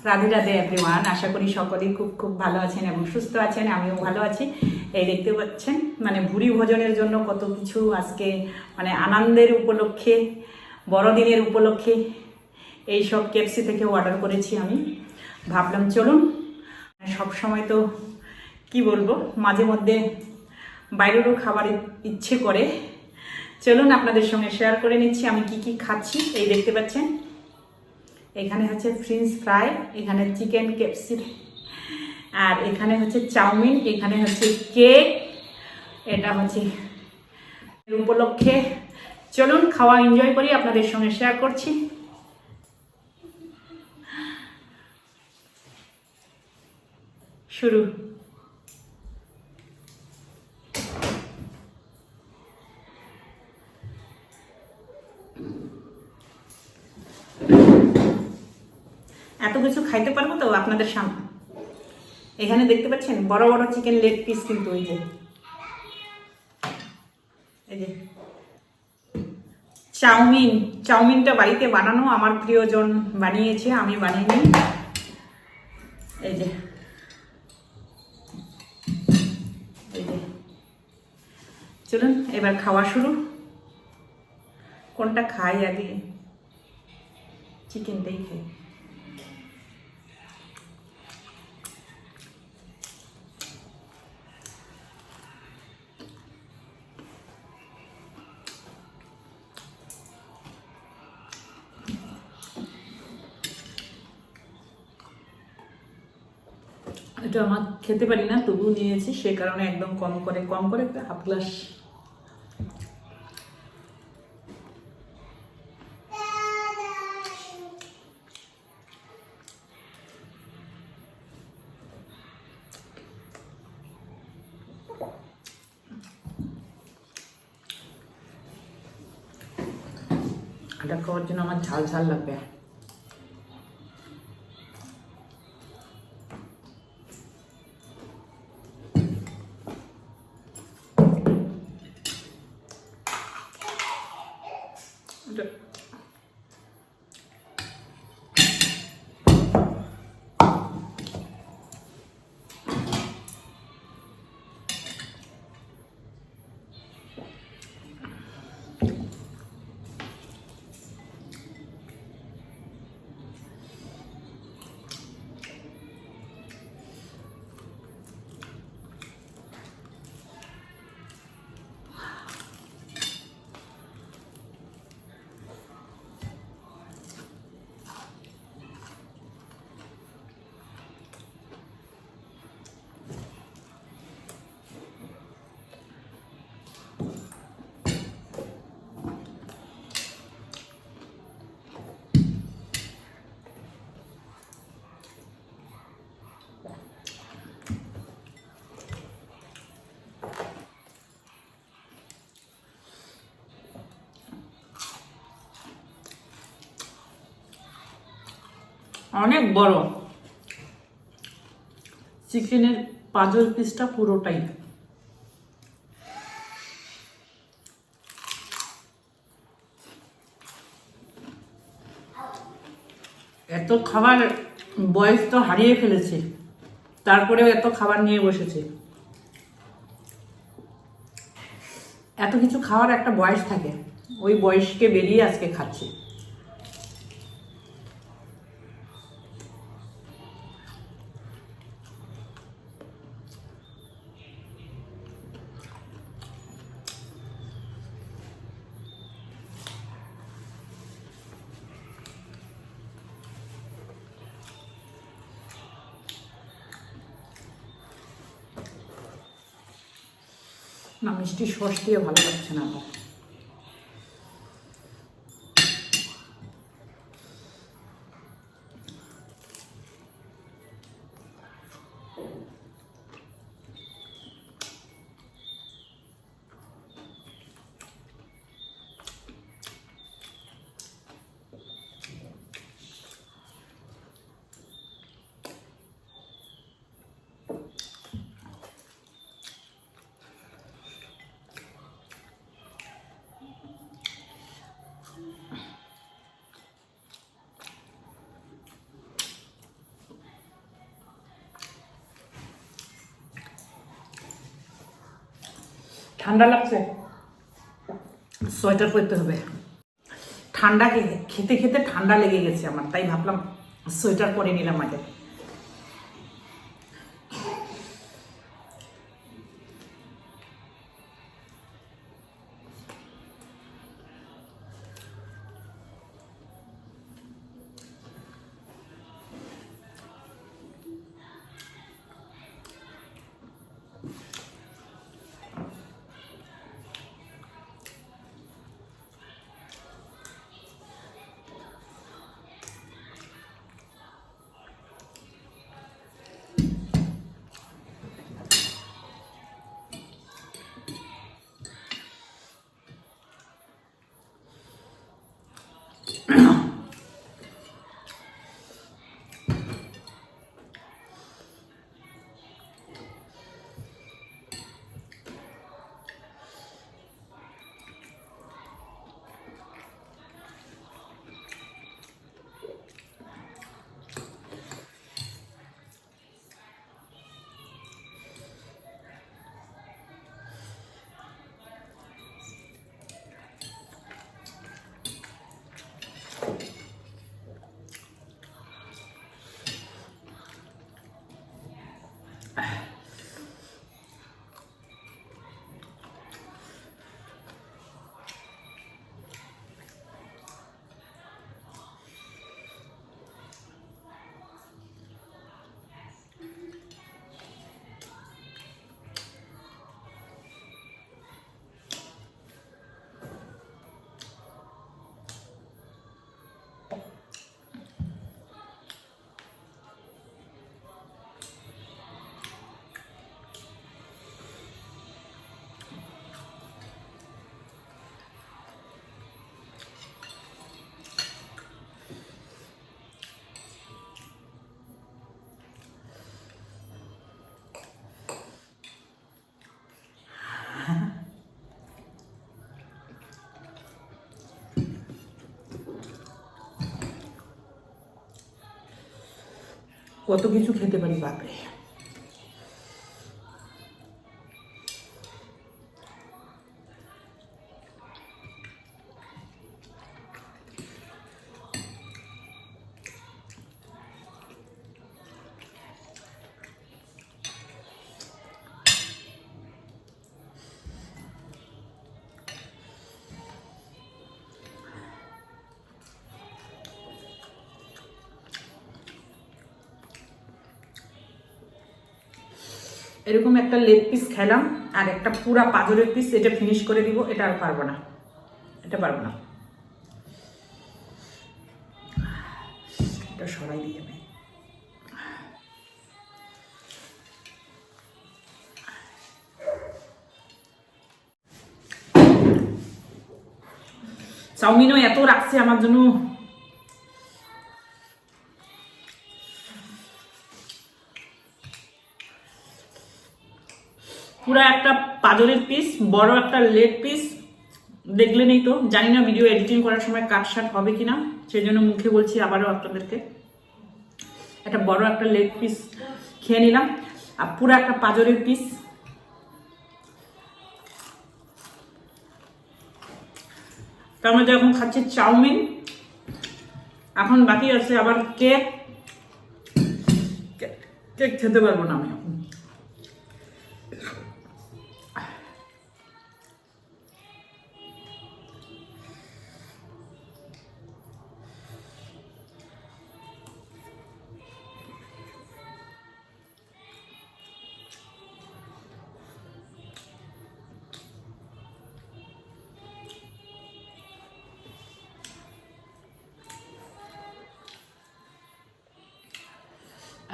Radhe Radhe everyone. আশা করি সকলেই খুব খুব ভালো আছেন এবং সুস্থ আছেন। আমিও ভালো আছি। এই দেখতে পাচ্ছেন মানে ভুরি ভোজনের জন্য কত কিছু আজকে মানে আনন্দের উপলক্ষে, বড়দিনের উপলক্ষে এইসব কেএফসি থেকে অর্ডার করেছি আমি। ভাবলাম চলুন, সব সময় তো কি বলবো, মাঝে মধ্যে বাইরেরও খাবার ইচ্ছে করে। চলুন আপনাদের সঙ্গে শেয়ার করে নিচ্ছি আমি কি কি খাচ্ছি। এই দেখতে পাচ্ছেন এখানে হচ্ছে ফ্রেঞ্চ ফ্রাই, এখানে চিকেন কেএফসি, আর এখানে হচ্ছে চাউমিন, এখানে হচ্ছে কেক। এটা হচ্ছে উপলক্ষে চলুন খাওয়া এনজয় করি, আপনাদের সঙ্গে শেয়ার করছি। শুরু। এত কিছু খাইতে পারবো তো আপনাদের সামনে। এখানে দেখতে পাচ্ছেন বড় বড় চিকেন লেগ পিস, কিন্তু এই যে চাউমিনটা বাড়িতে বানানো, আমার প্রিয়জন বানিয়েছে, আমি বানিয়ে নিই। এই যে চলুন এবার খাওয়া শুরু। কোনটা খাই আগে? চিকেনটাই খাই। এটা আমার খেতে পারি না, তবু নিয়েছি, সে কারণে একদম কম করে একটা হাফ গ্লাস। এটা খাওয়ার জন্য আমার ঝাল ঝাল লাগবে। অনেক বড় চিকেনের পাজল পিসটা পুরোটাই। এত খাবার বয়স তো হারিয়ে ফেলেছে, তারপরেও এত খাবার নিয়ে বসেছে। এত কিছু খাওয়ার একটা বয়স থাকে, ওই বয়সকে বেরিয়ে আজকে খাচ্ছি। না, মিষ্টি সস দিয়ে ভালো লাগছে না আমার। ঠান্ডা লাগছে, সোয়েটার পরতে হবে। ঠান্ডা খেতে খেতে ঠান্ডা লেগে গেছে আমার, তাই ভাবলাম সোয়েটার পরে নিলাম আগে। কত কিছু খেতে পারি, বাপরে। এরকম একটা লেগ পিস খেলাম, আর একটা পুরা পাঁজরের পিস, এটা ফিনিশ করে দিব। এটা আর পারবো না, এটা পারবো না, এটা সরাই দিয়ে আমি। চাউমিনও এত রাখছে আমার জন্য। পুরা একটা পাঁজরের পিস, বড় একটা লেগ পিস, দেখলেনই তো। জানি না ভিডিও এডিটিং করার সময় কাটসাট হবে কিনা, সেই জন্য মুখে বলছি আবারও আপনাদেরকে। একটা বড় একটা লেগ পিস খেয়ে নিলাম, আর পুরা একটা পাঁজরের পিস। তার মধ্যে এখন খাচ্ছি চাউমিন। এখন বাকি আছে আবার কেক। কেক খেতে পারবো না আমি এখন।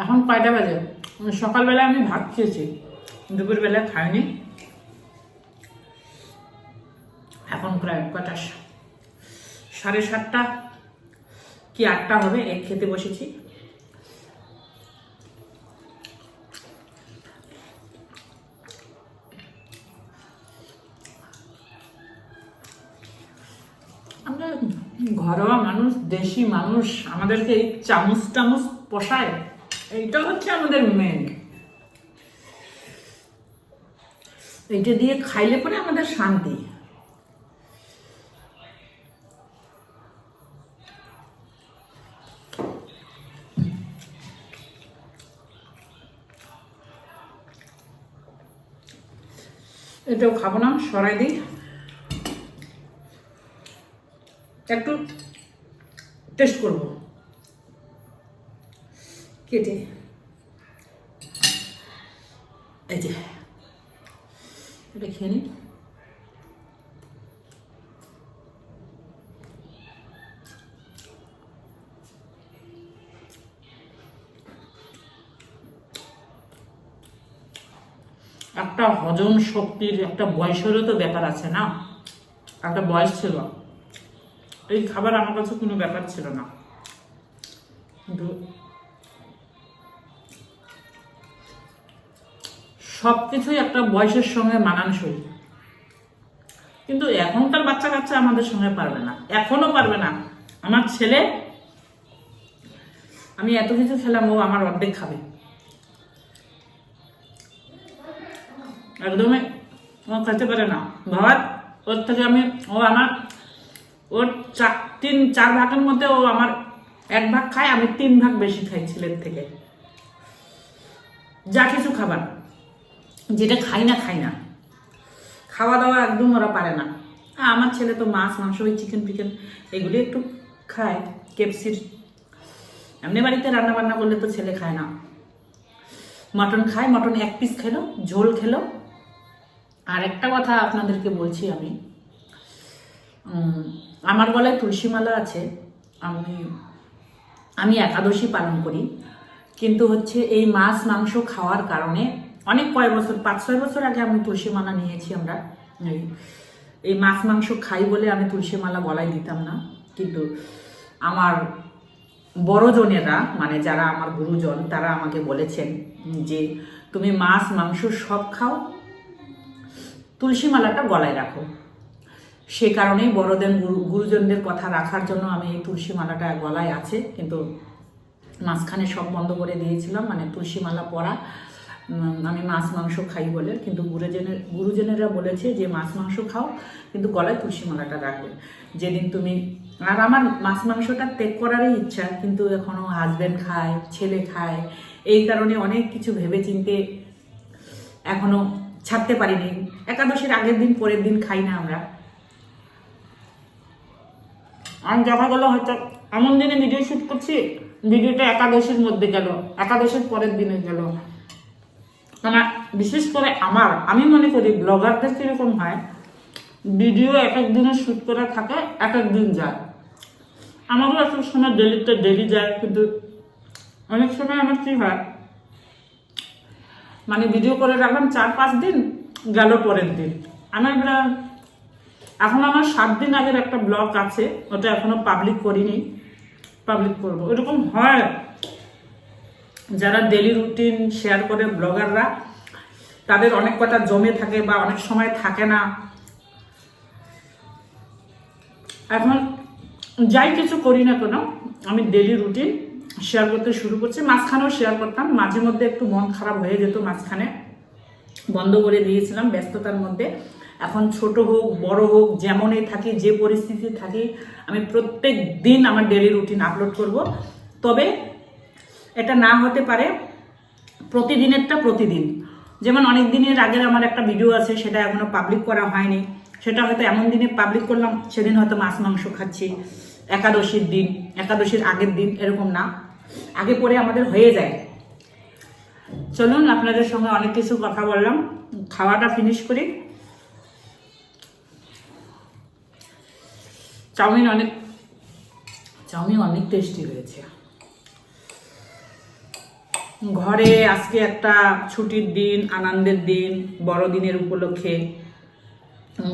এখন কয়টা বাজে? সকালবেলা আমি ভাত খেয়েছি, দুপুরবেলা খাইনি। এখন প্রায় কটা, 7:30 কি 8টা হবে, এক খেতে বসেছি। আমরা ঘরোয়া মানুষ, দেশি মানুষ, আমাদেরকে এই চামচ টামচ পোষায়, এইটা হচ্ছে আমাদের মেন। এইটা দিয়ে খাইলে পরে আমাদের শান্তি। এটাও খাবো না, সরাই দিই। একটু টেস্ট করব কেটে, এই যে এটা খেয়ে নিই। একটা হজম শক্তির একটা বয়সেরও তো ব্যাপার আছে না, একটা বয়স ছিল, এই খাবার আমার কাছে কোনো ব্যাপার ছিল না, কিন্তু সব কিছুই একটা বয়সের সঙ্গে মানানসই। কিন্তু এখনকার বাচ্চা কাচ্চা আমাদের সঙ্গে পারবে না, এখনো পারবে না। আমার ছেলে, আমি এত কিছু খেলাম, ও আমার অর্ধেক খাবে, একদমই ও খেতে পারে না ভাত। ওর থেকে আমি, ওর 4 ভাগের মধ্যে ও আমার 1 ভাগ খায়, আমি 3 ভাগ বেশি খাই ছেলের থেকে। যা কিছু খাবার যেটা খাই না, খাওয়া দাওয়া একদম ওরা পারে না। আমার ছেলে তো মাছ মাংস, ওই চিকেন ফিকেন এগুলি একটু খায়, কেপসির। এমনি বাড়িতে রান্না বান্না করলে তো ছেলে খায় না। মটন খায়, মটন 1 পিস খেলো, ঝোল খেলো। আর একটা কথা আপনাদেরকে বলছি, আমার গলায় তুলসী মালা আছে। আমি একাদশী পালন করি, কিন্তু হচ্ছে এই মাছ মাংস খাওয়ার কারণে অনেক কয়েক বছর, 5-6 বছর আগে আমি তুলসী মালা নিয়েছি। আমরা এই মাছ মাংস খাই বলে আমি তুলসী মালা গলায় দিতাম না। কিন্তু আমার বড়জনেরা, মানে যারা আমার গুরুজন, তারা আমাকে বলেছেন যে তুমি মাছ মাংস সব খাও, তুলসী মালাটা গলায় রাখো। সে কারণেই বড়দের গুরুজনদের কথা রাখার জন্য আমি এই তুলসী মালাটা গলায় আছে। কিন্তু মাঝখানে সব বন্ধ করে দিয়েছিলাম, মানে তুলসী মালা পরা, আমি মাছ মাংস খাই বলে। কিন্তু গুরুজনেরা বলেছে যে মাছ মাংস খাও, কিন্তু গলায় তুলসী মালাটা রাখবে। যেদিন তুমি, আর আমার মাছ মাংসটা ত্যাগ করারই ইচ্ছা, কিন্তু এখনো হাজব্যান্ড খায়, ছেলে খায়, এই কারণে অনেক কিছু ভেবে চিনতে এখনো ছাড়তে পারিনি। একাদশীর আগের দিন পরের দিন খাই না আমরা। আর দেখা গেল হয়তো এমন দিনে ভিডিও শুট করছি, ভিডিওটা একাদশীর মধ্যে গেল, একাদশীর পরের দিনে গেল। মানে বিশেষ করে আমি মনে করি ব্লগারদের কিরকম হয়, ভিডিও এক এক দিনে শুট করা থাকে, এক এক দিন যায়। আমারও এক এক সময় ডেলি যায়, কিন্তু অনেক সময় আমার কি হয়, মানে ভিডিও করে রাখলাম 4-5 দিন, গেল পরের দিন। এখন আমার 7 দিন আগের একটা ব্লগ আছে, ওটা এখনো পাবলিক করিনি, পাবলিক করবো। এরকম হয়, যারা ডেলি রুটিন শেয়ার করে ব্লগাররা, তাদের অনেক কথা জমে থাকে বা অনেক সময় থাকে না। এখন যাই কিছু করি না কেন, আমি ডেলি রুটিন শেয়ার করতে শুরু করছি। মাঝখানেও শেয়ার করতাম, মাঝে মধ্যে একটু মন খারাপ হয়ে যেত, মাঝখানে বন্ধ করে দিয়েছিলাম ব্যস্ততার মধ্যে। এখন ছোট হোক বড় হোক, যেমনই থাকি, যে পরিস্থিতি থাকি, আমি প্রত্যেক দিন আমার ডেলি রুটিন আপলোড করব। তবে এটা না হতে পারে প্রতিদিনেরটা প্রতিদিন। যেমন অনেক দিনের আগের আমার একটা ভিডিও আছে, সেটা এখনো পাবলিক করা হয়নি। সেটা হয়তো এমন দিনে পাবলিক করলাম, সেদিন হয়তো মাছ মাংস খাচ্ছি, একাদশীর দিন, একাদশীর আগের দিন, এরকম না, আগে পরে আমাদের হয়ে যায়। চলুন, আপনাদের সঙ্গে অনেক কিছু কথা বললাম, খাওয়াটা ফিনিশ করি। চাউমিন অনেক টেস্টি হয়েছে। ঘরে আজকে একটা ছুটির দিন, আনন্দের দিন, বড়দিনের উপলক্ষে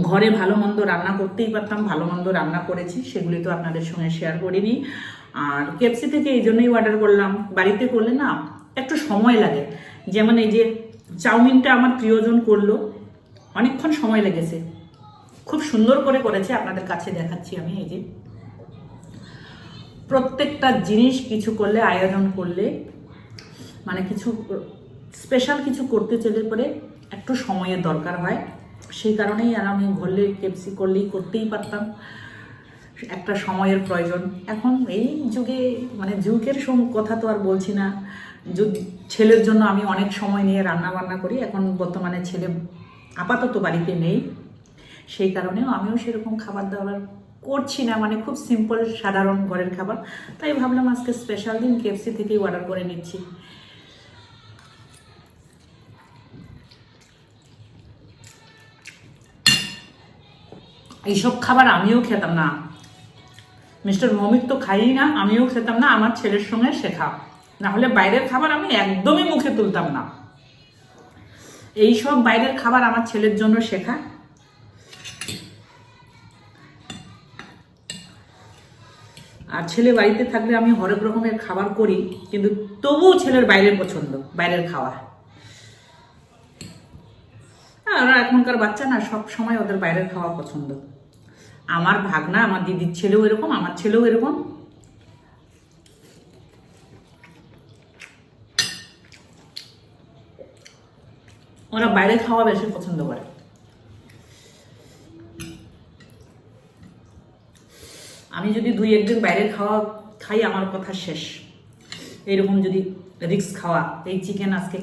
ঘরে ভালো মন্দ রান্না করতেই পারতাম, ভালো মন্দ রান্না করেছি, সেগুলি তো আপনাদের সঙ্গে শেয়ার করিনি। আর কেএফসি থেকে এই জন্যই অর্ডার করলাম, বাড়িতে করলে না একটু সময় লাগে। যেমন এই যে চাউমিনটা আমার প্রিয়জন করলো, অনেকক্ষণ সময় লেগেছে, খুব সুন্দর করে করেছে, আপনাদের কাছে দেখাচ্ছি আমি। এই যে প্রত্যেকটা জিনিস কিছু করলে, আয়োজন করলে, মানে কিছু স্পেশাল কিছু করতে চলে পরে একটু সময়ের দরকার হয়, সেই কারণেই আর আমি ঘরলে কেএফসি করলেই করতেই পারতাম, একটা সময়ের প্রয়োজন। এখন এই যুগে মানে যুগের কথা তো আর বলছি না, ছেলের জন্য আমি অনেক সময় নিয়ে রান্না বান্না করি। এখন বর্তমানে ছেলে আপাতত বাড়িতে নেই, সেই কারণেও আমিও সেরকম খাবার দাবার করছি না, মানে খুব সিম্পল সাধারণ ঘরের খাবার। তাই ভাবলাম আজকে স্পেশাল দিন, কেএফসি থেকেই অর্ডার করে নিচ্ছি। এইসব খাবার আমিও খেতাম না, মিস্টার মমিত তো খাই না, আমিও খেতাম না, আমার ছেলের সঙ্গে শেখা। না হলে বাইরের খাবার আমি একদমই মুখে তুলতাম না। এইসব বাইরের খাবার আমার ছেলের জন্য শেখা। আর ছেলে বাড়িতে থাকলে আমি হরেক রকমের খাবার করি, কিন্তু তবুও ছেলের বাইরের পছন্দ, বাইরের খাওয়া। ওরা এখনকার বাচ্চা না, সব সময় ওদের বাইরের খাওয়া পছন্দ। আমার ভাগনা, আমার দিদির ছেলেও এরকম, আমার ছেলেও এরকম। ওরা বাইরে খাওয়া বেশি পছন্দ করে। আমি যদি 2-1 দিন বাইরের খাওয়া খাই, আমার কথা শেষ। এইরকম যদি রিক্স খাওয়া, এই চিকেন আজকে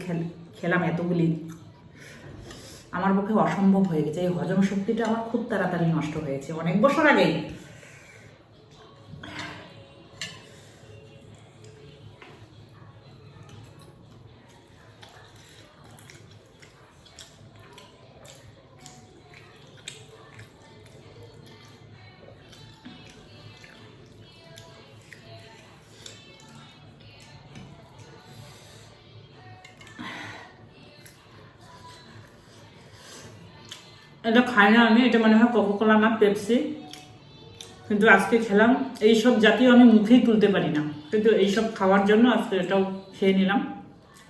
খেলাম এতগুলি, আমার পক্ষে অসম্ভব হয়ে গেছে। এই হজম শক্তিটা আমার খুব তাড়াতাড়ি নষ্ট হয়েছে, অনেক বছর আগেই। এটা খাই না আমি, এটা মনে হয় কোকাকোলা না পেপসি, কিন্তু আজকে খেলাম। এইসব জাতীয় আমি মুখেই তুলতে পারি না, কিন্তু এইসব খাওয়ার জন্য আজকে এটাও খেয়ে নিলাম।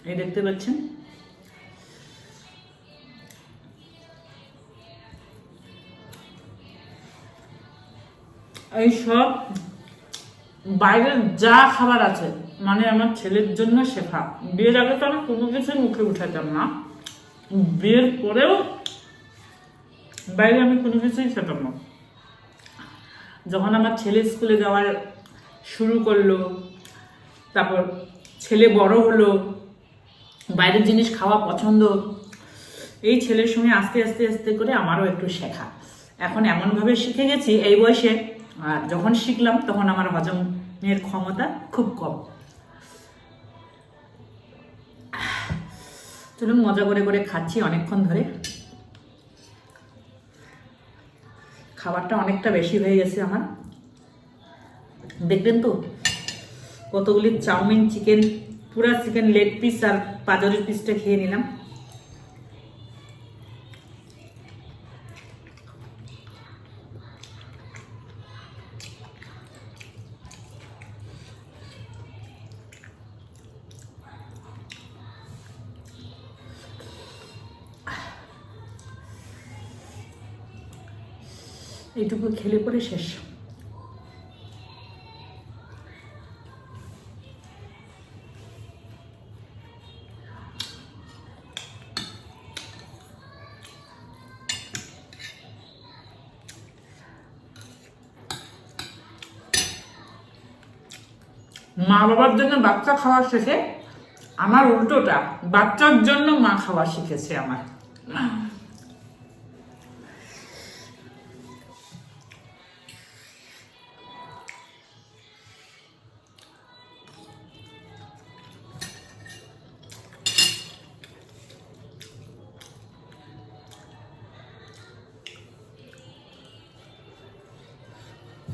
এই দেখতে পাচ্ছেন, এইসব বাইরের যা খাবার আছে, মানে আমার ছেলের জন্য শেখা। বিয়ের আগে তো আমি কোনো কিছুই মুখে উঠাতাম না, বিয়ের পরেও বাইরে আমি কোনো কিছুই খেতাম না। যখন আমার ছেলে স্কুলে যাওয়ার শুরু করলো, তারপর ছেলে বড় হলো, বাইরের জিনিস খাওয়া পছন্দ, এই ছেলের সঙ্গে আস্তে আস্তে আস্তে করে আমারও একটু শেখা। এখন এমনভাবে শিখে গেছি এই বয়সে, আর যখন শিখলাম তখন আমার হজমের ক্ষমতা খুব কম। চলুন, মজা করে করে খাচ্ছি অনেকক্ষণ ধরে। খাবারটা অনেকটা বেশি হয়ে গেছে আমার, দেখবেন তো কতগুলি চাউমিন, চিকেন, পুরা চিকেন লেগ পিস আর পাজরের পিসটা খেয়ে নিলাম। এইটুকু খেলে পরে শেষ। মা বাবার জন্য বাচ্চা খাওয়া শেখে, আমার উল্টোটা, বাচ্চার জন্য মা খাওয়া শিখেছে আমার।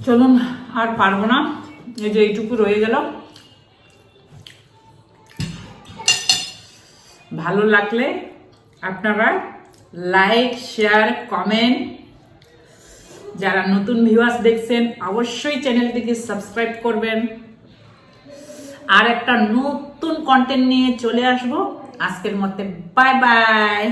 চলুন, আর পারবো না, এই যে এইটুকু রয়ে গেল। ভালো লাগলে আপনারা লাইক, শেয়ার, কমেন্ট, যারা নতুন ভিউয়ার্স দেখছেন অবশ্যই চ্যানেলটিকে সাবস্ক্রাইব করবেন। আর একটা নতুন কন্টেন্ট নিয়ে চলে আসবো। আজকের মধ্যে বাই বাই।